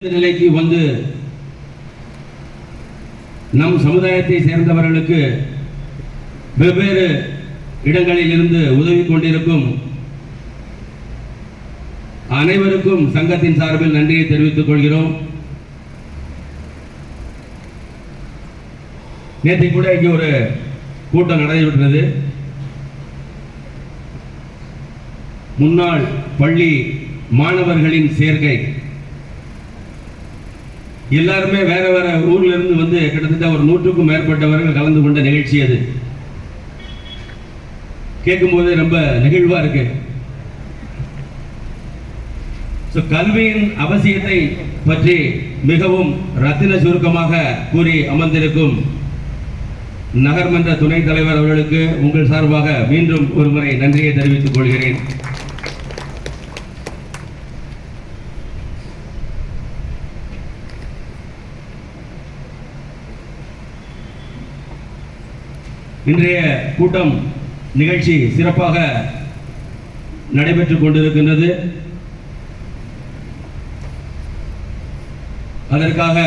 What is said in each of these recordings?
நிலைக்கு வந்து நம் சமுதாயத்தை சேர்ந்தவர்களுக்கு வெவ்வேறு இடங்களில் இருந்து உதவி கொண்டிருக்கும் அனைவருக்கும் சங்கத்தின் சார்பில் நன்றியை தெரிவித்துக் கொள்கிறோம். நேற்று கூட இங்கே ஒரு கூட்டம் நடைபெற்றது. முன்னாள் பள்ளி மாணவர்களின் சேர்க்கை எல்லாருமே வேற வேற ஊர்ல இருந்து வந்து கிட்டத்தட்ட ஒரு 100க்கும் மேற்பட்டவர்கள் கலந்து கொண்ட நிகழ்ச்சி. அது கேட்கும் போது ரொம்ப நெகிழ்வா இருக்கு. கல்வியின் அவசியத்தை பற்றி மிகவும் ரத்தின சுருக்கமாக கூறி அமர்ந்திருக்கும் நகர்மன்ற துணைத் தலைவர் அவர்களுக்கு உங்கள் சார்பாக மீண்டும் ஒரு முறை நன்றியை தெரிவித்துக் கொள்கிறேன். இன்றைய கூட்டம் நிகழ்ச்சி சிறப்பாக நடைபெற்றுக் கொண்டிருக்கின்றது. அதற்காக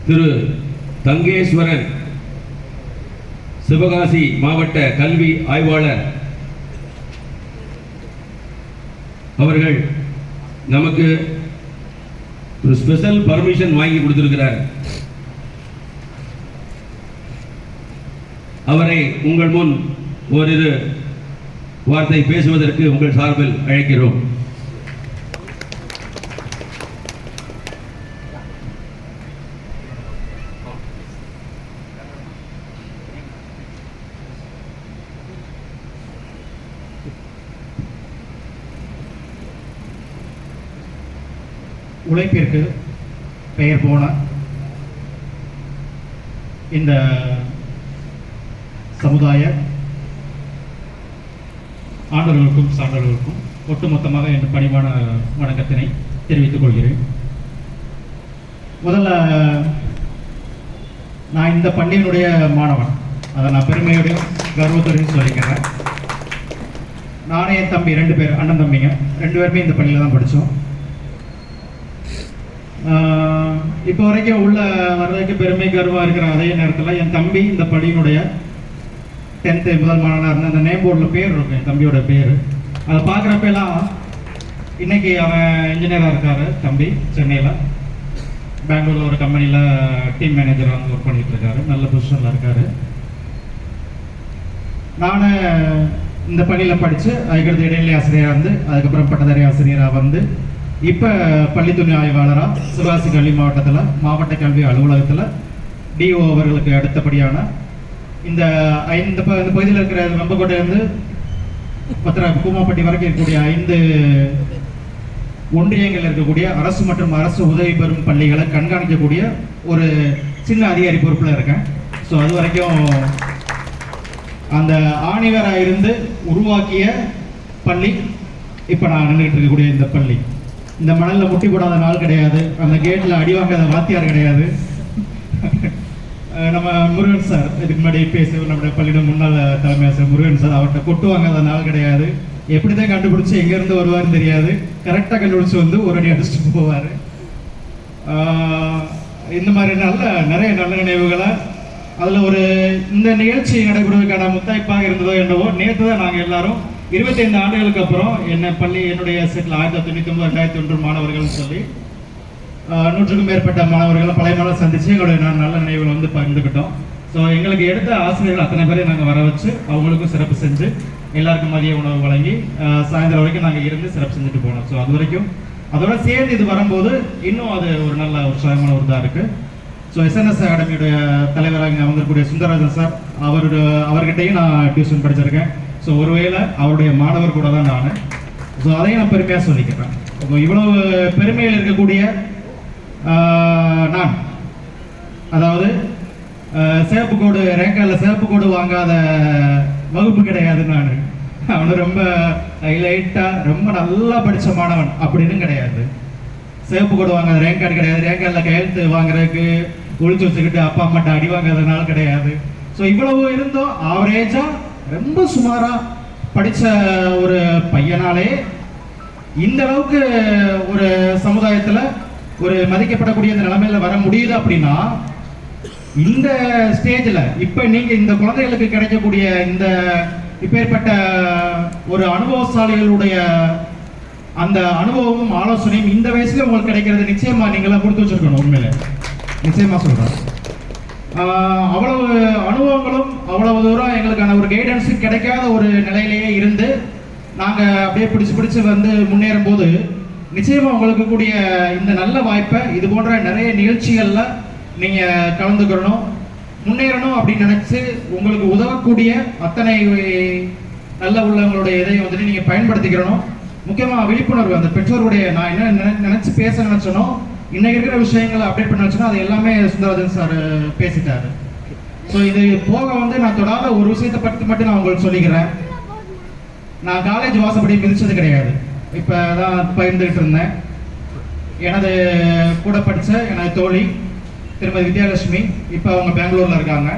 திரு தங்கேஸ்வரன் சிவகாசி மாவட்ட கல்வி ஆய்வாளர் அவர்கள் நமக்கு ஒரு ஸ்பெஷல் பர்மிஷன் வாங்கி கொடுத்திருக்கிறார். அவரை உங்கள் முன் ஓரிரு வார்த்தை பேசுவதற்கு உங்கள் சார்பில் அழைக்கிறோம். உழைப்பிற்கு பெயர் போன இந்த சமுதாய ஆண்டவர்களுக்கும் சான்றவர்களுக்கும் ஒட்டுமொத்தமாக என் பணிவான வணக்கத்தினை தெரிவித்துக் கொள்கிறேன். முதல்ல நான் இந்த பள்ளியினுடைய மாணவன், அதை நான் பெருமையோடையும் கர்வத்தோடையும் சொல்லிக்கிறேன். நானே என் தம்பி 2 பேர் அண்ணன் தம்பிங்க 2 பேருமே இந்த பள்ளியில் தான் படித்தோம். இப்போ வரைக்கும் உள்ள வர்றதுக்கு பெருமை கர்வமாக இருக்கிற அதே நேரத்தில் என் தம்பி இந்த பள்ளியினுடைய 10th முதல் மாணவனாக இருந்த அந்த நேம் போர்டில் பேர் இருக்கும், என் தம்பியோட பேர். அதை பார்க்குறப்பெல்லாம் இன்னைக்கு அவன் இன்ஜினியராக இருக்கார். தம்பி சென்னையில் பெங்களூரில் ஒரு கம்பெனியில் டீம் மேனேஜராக வந்து ஒர்க் பண்ணிகிட்டு இருக்காரு. நல்ல பொசிஷனில் இருக்கார். நான் இந்த பள்ளியில் படித்து அதுக்கடுத்து இடைநிலை ஆசிரியராக இருந்து அதுக்கப்புறம் பட்டதாரி ஆசிரியராக வந்து இப்போ பள்ளித்துறை ஆய்வாளராக சிவகாசி கல்வி மாவட்டத்தில் மாவட்ட கல்வி அலுவலகத்தில் டிஓ அவர்களுக்கு அடுத்தபடியான இந்த பகுதியில் இருக்கிற வெம்பக்கோட்டையிலிருந்து கூமாப்பட்டி வரைக்கும் இருக்கக்கூடிய 5 ஒன்றியங்களில் இருக்கக்கூடிய அரசு மற்றும் அரசு உதவி பெறும் பள்ளிகளை கண்காணிக்கக்கூடிய ஒரு சின்ன அதிகாரி பொறுப்பில் இருக்கேன். ஸோ அது வரைக்கும் அந்த ஆணிவராக இருந்து உருவாக்கிய பள்ளி இப்போ நான் நின்றுட்டு இருக்கக்கூடிய இந்த பள்ளி. இந்த மணலில் முட்டி போடாத நாள் கிடையாது, அந்த கேட்டில் அடி வாங்காத வாத்தியார் கிடையாது. நம்ம முருகன் சார் இதுக்கு முன்னாடி பேசுவோம், நம்முடைய பள்ளியிடம் முன்னாள் தலைமை ஆசிரியர் முருகன் சார், அவர்கிட்ட கொட்டு வாங்காத நாள் கிடையாது. எப்படி தான் கண்டுபிடிச்சி எங்கேருந்து வருவார்னு தெரியாது, கரெக்டாக கண்டுபிடிச்சி வந்து ஒரு அடி அடிச்சுட்டு போவார். இந்த மாதிரி நிறைய நல்ல நினைவுகளை அதில் ஒரு இந்த நிகழ்ச்சி நடைபெறுவதற்கான முத்தாய்ப்பாக இருந்ததோ என்னவோ. நேற்று தான் நாங்கள் எல்லாரும் 25 ஆண்டுகளுக்கு அப்புறம் என்னுடைய செட்டில் 1999 2001 மாணவர்கள் சொல்லி 100க்கும் மேற்பட்ட மாணவர்கள் பழைய மாணவர்கள் சந்தித்து எங்களுடைய நல்ல நினைவுகள் வந்து பகிர்ந்துக்கிட்டோம். ஸோ எங்களுக்கு எடுத்த ஆசிரியர்கள் அத்தனை பேரையும் நாங்கள் வர வச்சு அவங்களுக்கும் சிறப்பு செஞ்சு எல்லாருக்கும் மதிய உணவு வழங்கி சாயந்தரம் வரைக்கும் நாங்கள் இருந்து சிறப்பு செஞ்சுட்டு போனோம். ஸோ அது வரைக்கும் அதோட சேர்ந்து இது வரும்போது இன்னும் அது ஒரு நல்ல உற்சாகமான ஒரு இதாக இருக்குது. ஸோ SNS அகாடமியுடைய தலைவராக இங்கே வந்திருக்கக்கூடிய சுந்தரராஜன் சார் அவர்கிட்டையும் நான் டியூஷன் படிச்சிருக்கேன். ஸோ ஒருவேளை அவருடைய மாணவர் கூட தான் நான். ஸோ அதையும் நான் பெருமையாக சொல்லிக்கிறேன். இவ்வளவு பெருமையில் இருக்கக்கூடிய நான், அதாவது சிவப்பு கோடு ரேங்காலில் சிவப்பு கோடு வாங்காத வகுப்பு கிடையாது. நான் அவனு ரொம்ப ஹைலைட்டாக ரொம்ப நல்லா படித்த மாணவன் அப்படின்னு கிடையாது. சிவப்பு கோடு வாங்காத ரேங்க் கார்டு கிடையாது. ரேங்க் கார்டில் கையெழுத்து வாங்குறதுக்கு ஒழிச்சு வச்சுக்கிட்டு அப்பா அம்மாட்ட அடி வாங்காதனால கிடையாது. ஸோ இவ்வளவு இருந்தோம் ஆவரேஜாக ரொம்ப சுமாராக படித்த ஒரு பையனாலே இந்த அளவுக்கு ஒரு சமுதாயத்துல ஒரு மதிக்கப்படக்கூடிய இந்த நிலைமையில வர முடியுது அப்படின்னா, இந்த ஸ்டேஜ்ல இப்ப நீங்க இந்த குழந்தைகளுக்கு கிடைக்கக்கூடிய இந்த இப்பேற்பட்ட ஒரு அனுபவசாலிகளுடைய அந்த அனுபவமும் ஆலோசனையும் இந்த வயசுல உங்களுக்கு கிடைக்கிறது நிச்சயமா நீங்களாம் கொடுத்து வச்சிருக்கணும். உண்மையில நிச்சயமா சொல்றேன். அவ்வளவு அனுபவங்களும் அவ்வளவு தூரம் எங்களுக்கான ஒரு கைடன்ஸும் கிடைக்காத ஒரு நிலையிலேயே இருந்து நாங்க அப்படியே பிடிச்சு வந்து முன்னேறும் போது நிச்சயமா உங்களுக்கு கூடிய இந்த நல்ல வாய்ப்பை இது போன்ற நிறைய நிகழ்ச்சிகள்ல நீங்க கலந்துக்கணும், முன்னேறணும் அப்படின்னு நினைச்சு உங்களுக்கு உதவக்கூடிய அத்தனை நல்ல உள்ளவங்களுடைய இதையும் வந்துட்டு நீங்க பயன்படுத்திக்கிறணும். முக்கியமா விழிப்புணர்வு, அந்த பெற்றோருடைய நான் என்ன நினைச்சு பேச நினைச்சனோ இன்னைக்கு இருக்கிற விஷயங்களை அப்டேட் பண்ண வச்சுன்னா அது எல்லாமே சுந்தரராஜன் சார் பேசிட்டாரு. ஸோ இது போக வந்து நான் தொடாத ஒரு விஷயத்தை பற்றி மட்டும் நான் உங்களுக்கு சொல்லிக்கிறேன். நான் காலேஜ் வாசப்படி மிதிச்சது கிடையாது. இப்போ தான் பகிர்ந்துகிட்டு இருந்தேன். எனது கூட படித்த எனது தோழி திருமதி வித்யாலட்சுமி இப்போ அவங்க பெங்களூரில் இருக்காங்க.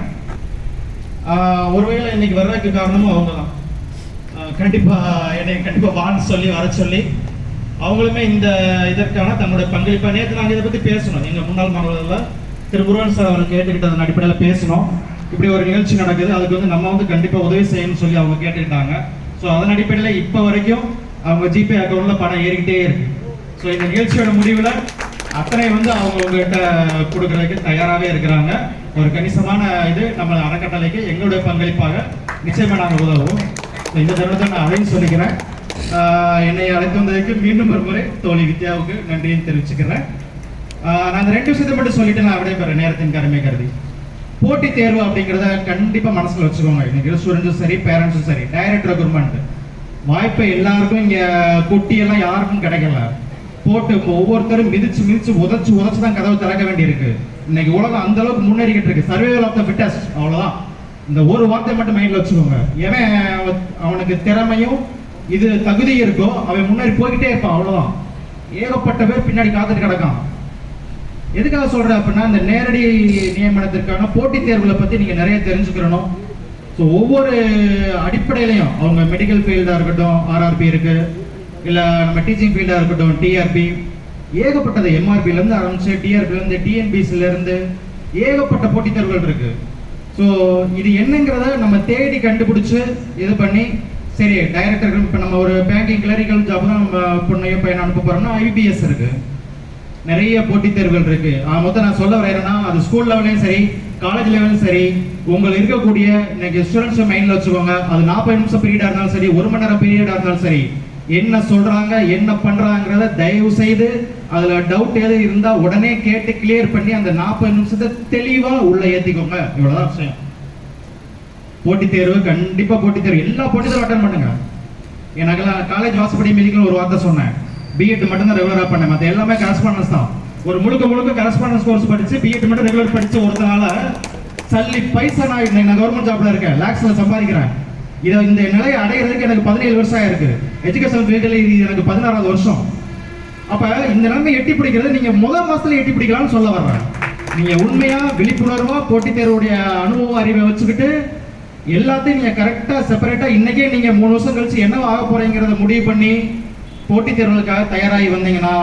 ஒருவேளை இன்னைக்கு வர்றதுக்கு காரணமும் அவங்க தான். கண்டிப்பாக வான்னு சொல்லி வர சொல்லி அவங்களுமே இந்த இதற்கான தங்களுடைய பங்களிப்பை நேற்று நாங்கள் இதை பற்றி பேசணும். எங்கள் முன்னாள் மாணவர்களில் திரு முருகன் சார் அவர் கேட்டுக்கிட்டதன் அடிப்படையில் பேசணும். இப்படி ஒரு நிகழ்ச்சி நடக்குது, அதுக்கு வந்து நம்ம வந்து கண்டிப்பாக உதவி செய்யணும்னு சொல்லி அவங்க கேட்டுக்கிட்டாங்க. ஸோ அதன் அடிப்படையில் இப்போ வரைக்கும் அவங்க ஜிபே அக்கௌண்ட்டில் பணம் ஏறிக்கிட்டே இருக்கு. ஸோ இந்த நிகழ்ச்சியோட முடிவில் அத்தனை வந்து அவங்க உங்ககிட்ட கொடுக்குறதுக்கு தயாராகவே இருக்கிறாங்க. ஒரு கணிசமான இது நம்ம அறக்கட்டளைக்கு எங்களுடைய பங்களிப்பாக நிச்சயமாக நாங்கள் உதவுவோம். ஸோ இந்த தருணத்தை நான் அதையும் சொல்லிக்கிறேன். என்னை அழைத்து வந்ததுக்கு மீண்டும் ஒரு முறை தோழி வித்யாவுக்கு நன்றியும் தெரிவிச்சுக்கிறேன். நான் இந்த 2 விஷயத்தை மட்டும் சொல்லிட்டு நான் விடைபெறேன் நேரத்தின் கடமை கருதி. போட்டித் தேர்வு அப்படிங்கிறத கண்டிப்பாக மனசில் வச்சுக்கோங்க. இன்னைக்கு ஸ்டூடெண்ட்ஸும் சரி, பேரண்ட்ஸும் சரி, டைரக்ட் ரெக்ரூட்மெண்ட் வாய்ப்பை எல்லாருக்கும் இங்கே குட்டியெல்லாம் யாருக்கும் கிடைக்கல. போட்டு ஒவ்வொருத்தரும் மிதிச்சு உதச்சு தான் கதவை திறக்க வேண்டியிருக்கு. இன்னைக்கு உலகம் அந்த அளவுக்கு முன்னேறிக்கிட்டு இருக்கு. சர்வைவல் ஆஃப் த ஃபிட்டஸ்ட், அவ்வளோதான். இந்த ஒரு வார்த்தை மட்டும் மைண்டில் வச்சுக்கோங்க. எவன் அவனுக்கு திறமையும் இது தகுதி இருக்கோ அவன் முன்னாடி போய்கிட்டே இருப்பான், அவ்வளோதான். ஏகப்பட்ட பேர் பின்னாடி காத்துட்டு கிடக்கான். எதுக்காக சொல்றேன் அப்படின்னா, இந்த நேரடி நியமனத்திற்கான போட்டித் தேர்வுகளை பற்றி நீங்கள் நிறைய தெரிஞ்சுக்கிறணும். ஸோ ஒவ்வொரு அடிப்படையிலையும் அவங்க மெடிக்கல் ஃபீல்டாக இருக்கட்டும், ஆர்ஆர்பி இருக்கு, இல்லை நம்ம டீச்சிங் ஃபீல்டாக இருக்கட்டும், டிஆர்பி, ஏகப்பட்டது எம்ஆர்பிலேருந்து ஆரம்பிச்சு டிஆர்பிலேருந்து டிஎன்பிசிலேருந்து ஏகப்பட்ட போட்டித் தேர்வுகள் இருக்கு. ஸோ இது என்னங்கிறத நம்ம தேடி கண்டுபிடிச்சு இது பண்ணி சரி டைரக்டர் இப்போ நம்ம ஒரு பேங்கிங் கிளரிக்கல் ஜாப் தான் நம்ம பொண்ணையும் பையனை அனுப்ப போகிறோம்னா ஐபிஎஸ் இருக்கு, நிறைய போட்டித் தேர்வுகள் இருக்கு. மொத்தம் நான் சொல்ல வரேன்னா அது ஸ்கூல் லெவலையும் சரி, காலேஜ் லெவலும் சரி, உங்களுக்கு இருக்கக்கூடிய இன்னைக்கு ஸ்டூடெண்ட்ஸ் மைண்டில் வச்சுக்கோங்க. அது 40 நிமிஷம் பீரியடாக இருந்தாலும் சரி, 1 மணி நேரம் பீரியடாக இருந்தாலும் சரி, என்ன சொல்றாங்க என்ன பண்றாங்கிறத தயவு செய்து அதுல டவுட் எது இருந்தா உடனே கேட்டு கிளியர் பண்ணி அந்த 40 நிமிஷத்தை தெளிவா உள்ள ஏத்திக்கோங்க. இவ்வளவுதான் விஷயம். போட்டித் தேர்வு கண்டிப்பா போட்டித் தேர்வு எல்லா போட்டித் தேர்வு அட்டன் பண்ணுங்க. எனக்கெல்லாம் காலேஜ் வாசப்படி மீதிகள் ஒரு வார்த்தை சொன்னேன். பிஎட் மட்டும் தான் ரெகுலரா பண்ணேன், மற்ற எல்லாமே கரஸ்பாண்டன்ஸ் தான். ஒரு முழுக்க கரஸ்பாண்டன்ஸ் கோர்ஸ் படிச்சு பிஎட் மட்டும் ரெகுலர் படிச்சு ஒருத்தனால சல்லி பைசா நான் கவர்மெண்ட் ஜாப்ல இருக்கேன், லேக்ஸ்ல சம்பாதிக்கிறேன். இந்த நிலையை அடைகிறதுக்கு எனக்கு 17 வருஷம் ஆயிருக்கு. எஜுகேஷன் ஃபீல்டில் இது எனக்கு 16வது வருஷம். அப்ப இந்த நிலைமை எட்டி பிடிக்கிறது நீங்க முதல் மாசத்துல எட்டி பிடிக்கலாம்னு சொல்ல வர்றேன். நீங்க உண்மையா விழிப்புணர்வா போட்டித் தேர்வுடைய அனுபவ அறிவை வச்சுக்கிட்டு எல்லாத்தையும் நீங்க கரெக்டா செப்பரேட்டா இன்னைக்கே நீங்க 3 வருஷம் கழிச்சு என்ன ஆக போறீங்கிறத முடிவு பண்ணி போட்டித் தேர்வுகளுக்காக தயாராகி வந்தீங்கன்னா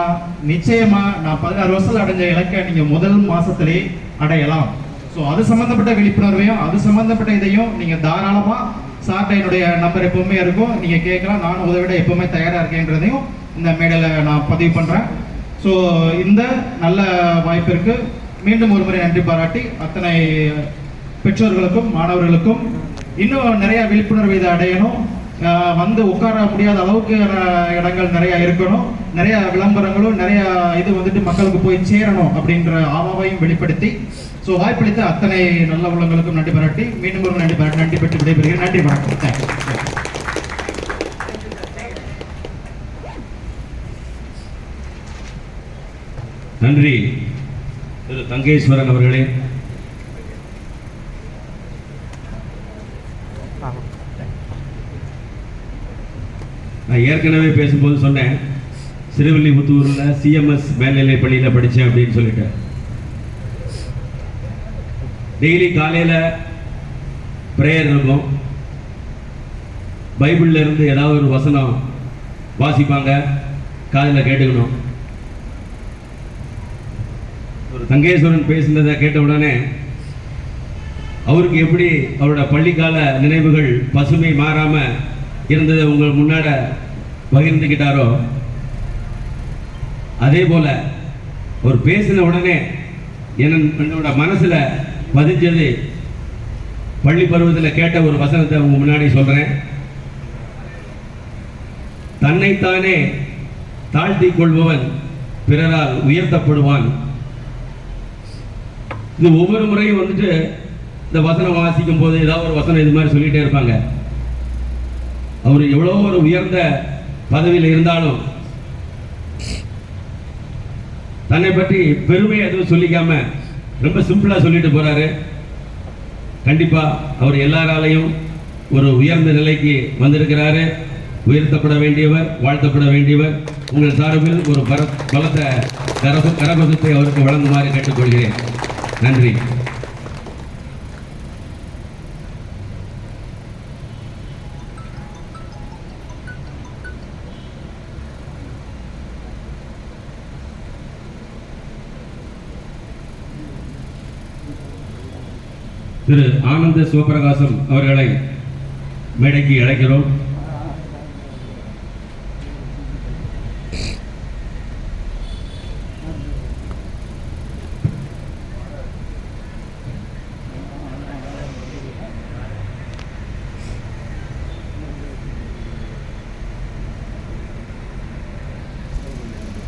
நிச்சயமா நான் 16 வருஷத்துல அடைஞ்ச இலக்கை நீங்க முதல் மாசத்திலே அடையலாம். ஸோ அது சம்பந்தப்பட்ட விழிப்புணர்வையும் அது சம்பந்தப்பட்ட இதையும் நீங்க தாராளமா சார்ட்ட என்னுடைய நம்பர் எப்பவுமே இருக்கும், நீங்க கேட்கலாம். நானும் உதவிட எப்பவுமே தயாரா இருக்கேன்றதையும் இந்த மேடையில் நான் பதிவு பண்றேன். ஸோ இந்த நல்ல வாய்ப்பிற்கு மீண்டும் ஒரு முறை நன்றி பாராட்டி அத்தனை பெற்றோர்களுக்கும் மாணவர்களுக்கும் இன்னும் நிறைய விழிப்புணர்வு இதை அடையணும். வந்து உட்கார முடியாத அளவுக்கு இடங்கள் நிறைய இருக்கணும், நிறைய விளம்பரங்களும் நிறைய இது வந்துட்டு மக்களுக்கு போய் சேரணும் அப்படின்ற ஆவாவையும் வெளிப்படுத்தி ஸோ வாய்ப்பளித்த அத்தனை நல்ல உள்ளங்களுக்கும் நன்றி பாராட்டி மீண்டும் ஒரு நன்றி பாராட்டி நன்றி பெற்று விடைபெறுகிறேன். நன்றி, வணக்கம். நன்றி திரு தங்கேஸ்வரன் அவர்களே. நான் ஏற்கனவே பேசும்போது சொன்னேன், சிறுவில்லிபுத்தூரில் சிஎம்எஸ் மேல்நிலை பள்ளியில் படித்தேன் அப்படின்னு சொல்லிட்டேன். டெய்லி காலையில் ப்ரேயர் இருக்கும், பைபிள்ல இருந்து ஏதாவது ஒரு வசனம் வாசிப்பாங்க, காதில் கேட்டுக்கணும். ஒரு தங்கேஸ்வரன் பேசினதை கேட்ட உடனே அவருக்கு எப்படி அவரோட பள்ளிக்கால நினைவுகள் பசுமை மாறாம இருந்ததை உங்கள் முன்னாட பகிர்ந்துக்கிட்டாரோ, அதே போல ஒரு பேசின உடனே என்னோட மனசுல பதிஞ்சது பள்ளி பருவத்தில் கேட்ட ஒரு வசனத்தை உங்க முன்னாடி சொல்றேன். தன்னைத்தானே தாழ்த்தி கொள்பவன் பிறரால் உயர்த்தப்படுவான். இது ஒவ்வொரு முறையும் வந்துட்டு இந்த வசனம் வாசிக்கும் போது ஏதாவது ஒரு வசனம் இது மாதிரி சொல்லிட்டே இருப்பாங்க. அவர் எவ்வளோ ஒரு உயர்ந்த பதவியில் இருந்தாலும் தன்னை பற்றி பெருமை எதுவும் சொல்லிக்காம ரொம்ப சிம்பிளா சொல்லிட்டு போறாரு. கண்டிப்பா அவர் எல்லாராலையும் ஒரு உயர்ந்த நிலைக்கு வந்திருக்கிறாரு. உயர்த்தப்பட வேண்டியவர், வாழ்த்தப்பட வேண்டியவர். உங்கள் சார்பில் ஒரு பலத்த கரகோஷத்தை அவருக்கு வழங்குமாறு கேட்டுக்கொள்கிறேன். நன்றி. திரு ஆனந்த சிவபிரகாசம் அவர்களை மேடைக்கு அழைக்கிறோம்.